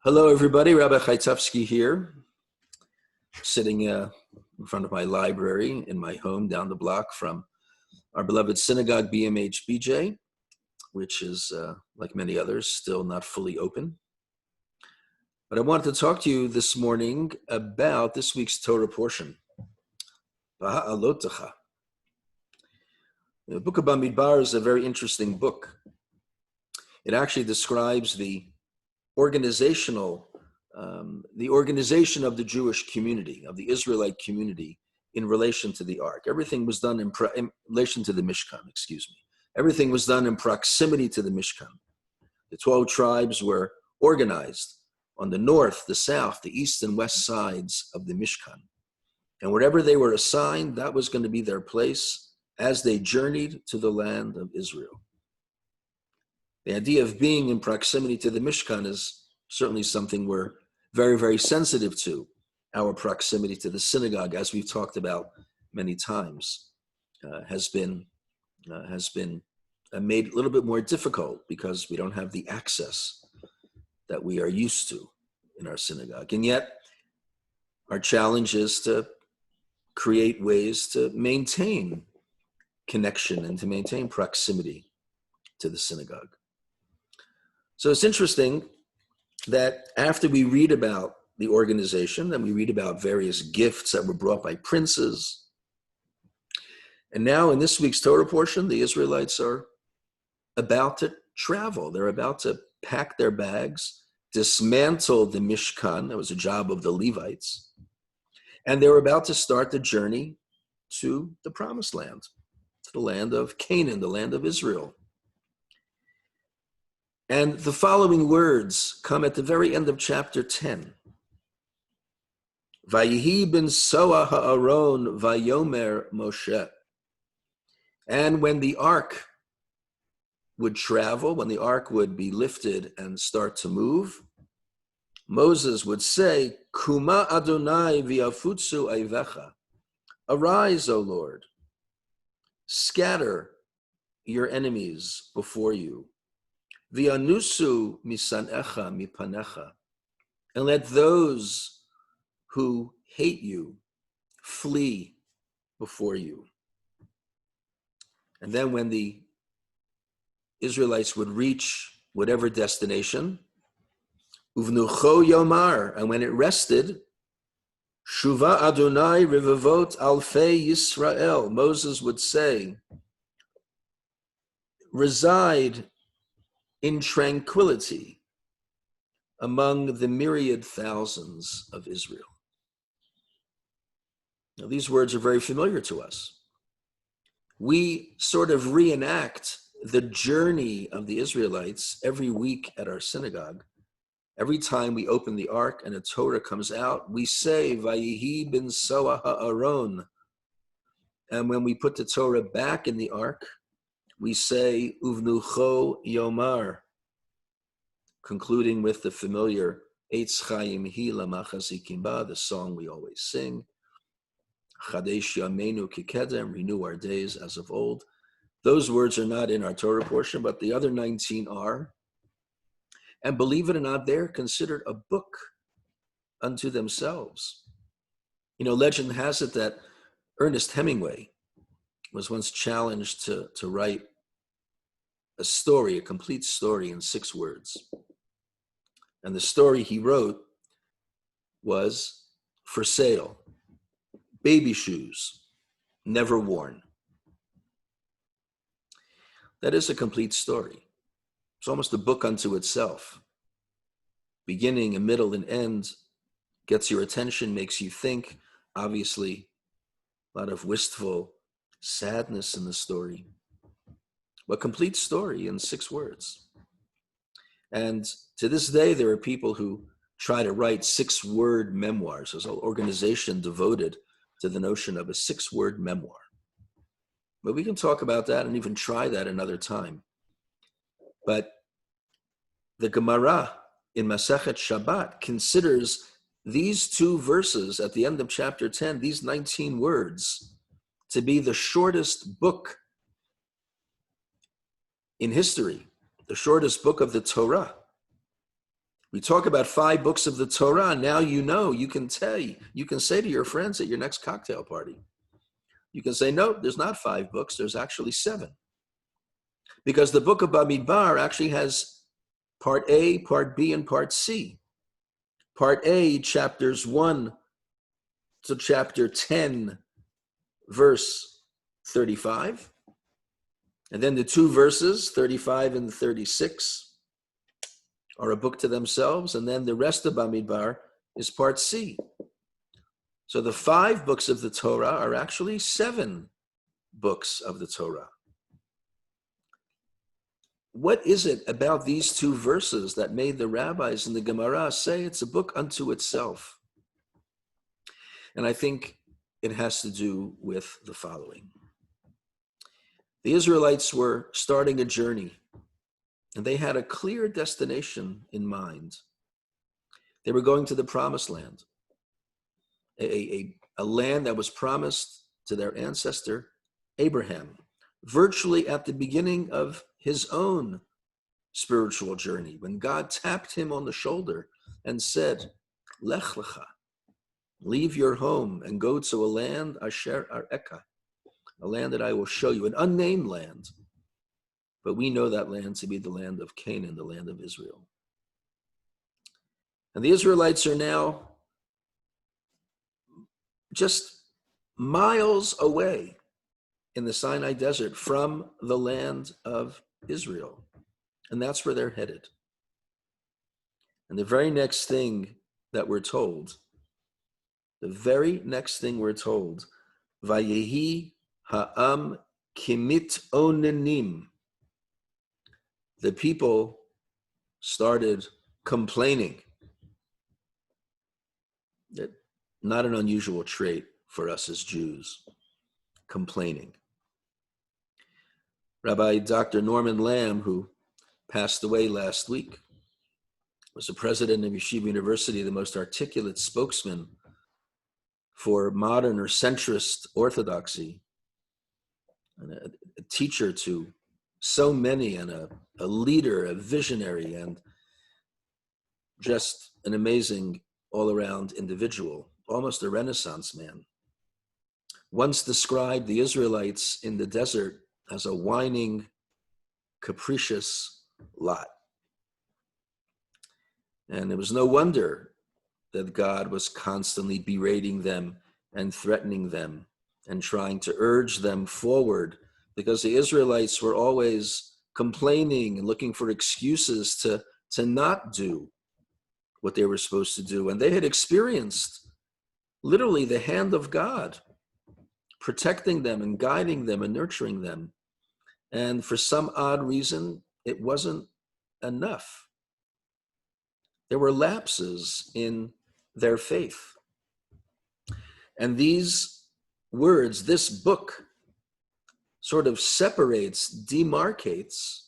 Hello, everybody. Rabbi Chaitovsky here, sitting in front of my library in my home down the block from our beloved synagogue, BMH-BJ, which is, like many others, still not fully open. But I wanted to talk to you this morning about this week's Torah portion, Behaalotcha. The book of BMH-BJ is a very interesting book. It actually describes the organization of the Jewish community, of the Israelite community, in relation to the ark. Everything was done in relation to the Mishkan, Everything was done in proximity to the Mishkan. The 12 tribes were organized on the north, the south, the east and west sides of the Mishkan. And wherever they were assigned, that was going to be their place as they journeyed to the land of Israel. The idea of being in proximity to the Mishkan is certainly something we're very, very sensitive to. Our proximity to the synagogue, as we've talked about many times, has been made a little bit more difficult because we don't have the access that we are used to in our synagogue. And yet, our challenge is to create ways to maintain connection and to maintain proximity to the synagogue. So it's interesting that after we read about the organization, and we read about various gifts that were brought by princes, and now in this week's Torah portion, the Israelites are about to travel. They're about to pack their bags, dismantle the Mishkan. That was a job of the Levites. And they're about to start the journey to the Promised Land, to the land of Canaan, the land of Israel. And the following words come at the very end of chapter 10. Vayihi ben Soa ha'aron vayomer Moshe. And when the ark would travel, when the ark would be lifted and start to move, Moses would say, Kuma Adonai v'yafutsu ayvecha. Arise, O Lord, scatter your enemies before you. V'yanusu misanecha mipanecha. And let those who hate you flee before you. And then when the Israelites would reach whatever destination, uvnucho yomar, and when it rested, shuva Adonai rivavot alfei Yisrael, Moses would say, reside in tranquility among the myriad thousands of Israel. Now, these words are very familiar to us. We sort of reenact the journey of the Israelites every week at our synagogue. Every time we open the ark and a Torah comes out, we say, Vayihi ben Soa ha'aron. And when we put the Torah back in the ark, we say, Uvnucho Yomar, concluding with the familiar Eitz Chaim Hi Lamachazikim Ba, the song we always sing. Chadesh Yameinu Kikedem, renew our days as of old. Those words are not in our Torah portion, but the other 19 are. And believe it or not, they're considered a book unto themselves. You know, legend has it that Ernest Hemingway was once challenged to write a story, a complete story in 6 words. And the story he wrote was For Sale, Baby Shoes, Never Worn. That is a complete story. It's almost a book unto itself. Beginning, a middle, and end, gets your attention, makes you think. Obviously, a lot of wistful sadness in the story. But complete story in 6 words. And to this day, there are people who try to write 6-word memoirs. There's an organization devoted to the notion of a 6-word memoir. But we can talk about that and even try that another time. But the Gemara in Masechet Shabbat considers these 2 verses at the end of chapter 10, these 19 words, to be the shortest book in history, the shortest book of the Torah. We talk about 5 books of the Torah. Now you know, you can say to your friends at your next cocktail party, you can say, no, there's not 5 books, there's actually 7. Because the book of Bamidbar actually has part A, part B, and part C. Part A, chapters 1 to chapter 10, verse 35. And then the 2 verses, 35 and 36, are a book to themselves. And then the rest of Bamidbar is part C. So the 5 books of the Torah are actually 7 books of the Torah. What is it about these 2 verses that made the rabbis in the Gemara say it's a book unto itself? And I think it has to do with the following. The Israelites were starting a journey, and they had a clear destination in mind. They were going to the promised land, a land that was promised to their ancestor, Abraham, virtually at the beginning of his own spiritual journey, when God tapped him on the shoulder and said, Lech lecha, leave your home and go to a land, Asher Areka, a land that I will show you, an unnamed land. But we know that land to be the land of Canaan, the land of Israel. And the Israelites are now just miles away in the Sinai desert from the land of Israel. And that's where they're headed. And the very next thing we're told, Vayehi ha'am kimit onenim. The people started complaining. That not an unusual trait for us as Jews, complaining. Rabbi Dr. Norman Lamb, who passed away last week, was the president of Yeshiva University, the most articulate spokesman for modern or centrist orthodoxy, and a teacher to so many, and a leader, a visionary, and just an amazing all-around individual, almost a Renaissance man, once described the Israelites in the desert as a whining, capricious lot. And it was no wonder that God was constantly berating them and threatening them and trying to urge them forward, because the Israelites were always complaining and looking for excuses to not do what they were supposed to do. And they had experienced literally the hand of God protecting them and guiding them and nurturing them. And for some odd reason, it wasn't enough. There were lapses in their faith. And these words, this book, sort of demarcates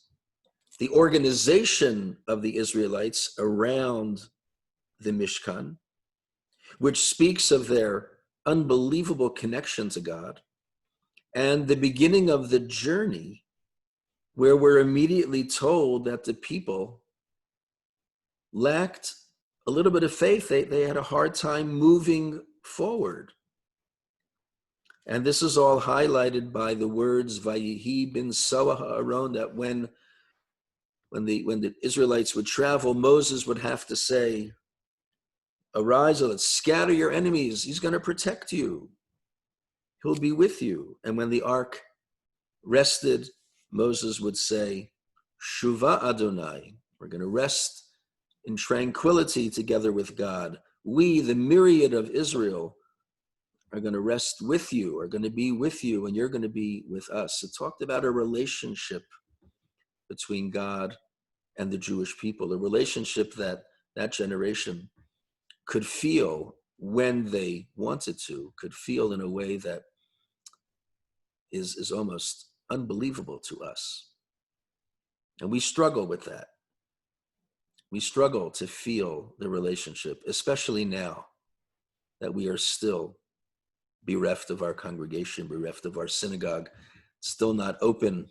the organization of the Israelites around the Mishkan, which speaks of their unbelievable connection to God, and the beginning of the journey, where we're immediately told that the people lacked a little bit of faith. They had a hard time moving forward. And this is all highlighted by the words Vayihi bin Soah Ha'aron, that when the Israelites would travel, Moses would have to say, arise, let's scatter your enemies. He's going to protect you. He'll be with you. And when the ark rested, Moses would say, Shuva Adonai. We're going to rest in tranquility together with God. We, the myriad of Israel, are going to rest with you, are going to be with you, and you're going to be with us. It talked about a relationship between God and the Jewish people, a relationship that generation could feel when they wanted to, could feel in a way that is almost unbelievable to us. And we struggle with that. We struggle to feel the relationship, especially now that we are still bereft of our congregation, bereft of our synagogue, still not open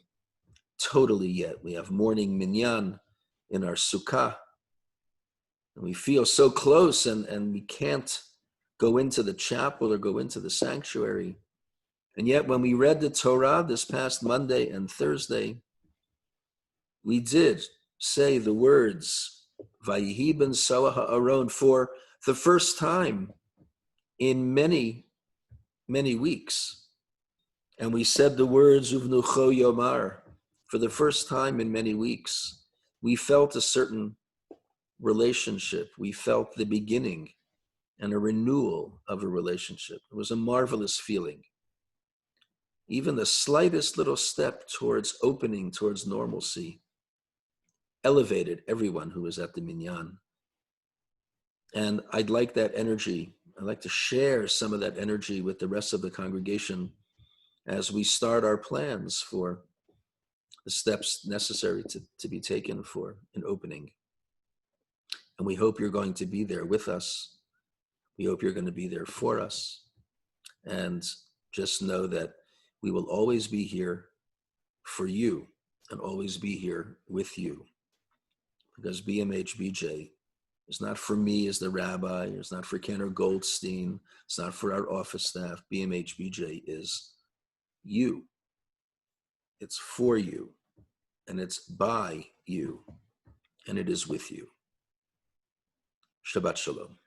totally yet. We have morning minyan in our sukkah, And we feel so close, and we can't go into the chapel or go into the sanctuary. And yet when we read the Torah this past Monday and Thursday, we did say the words, Vayihi ben Soah ha'aron, for the first time in many, many weeks. And we said the words, Uvnucho Yomar, for the first time in many weeks. We felt a certain relationship. We felt the beginning and a renewal of a relationship. It was a marvelous feeling. Even the slightest little step towards opening, towards normalcy, elevated everyone who was at the minyan. And I'd like that energy. I'd like to share some of that energy with the rest of the congregation as we start our plans for the steps necessary to be taken for an opening. And we hope you're going to be there with us. We hope you're going to be there for us. And just know that we will always be here for you and always be here with you. Because BMH-BJ is not for me as the rabbi, it's not for Kenner Goldstein, it's not for our office staff. BMH-BJ is you. It's for you, and it's by you, and it is with you. Shabbat Shalom.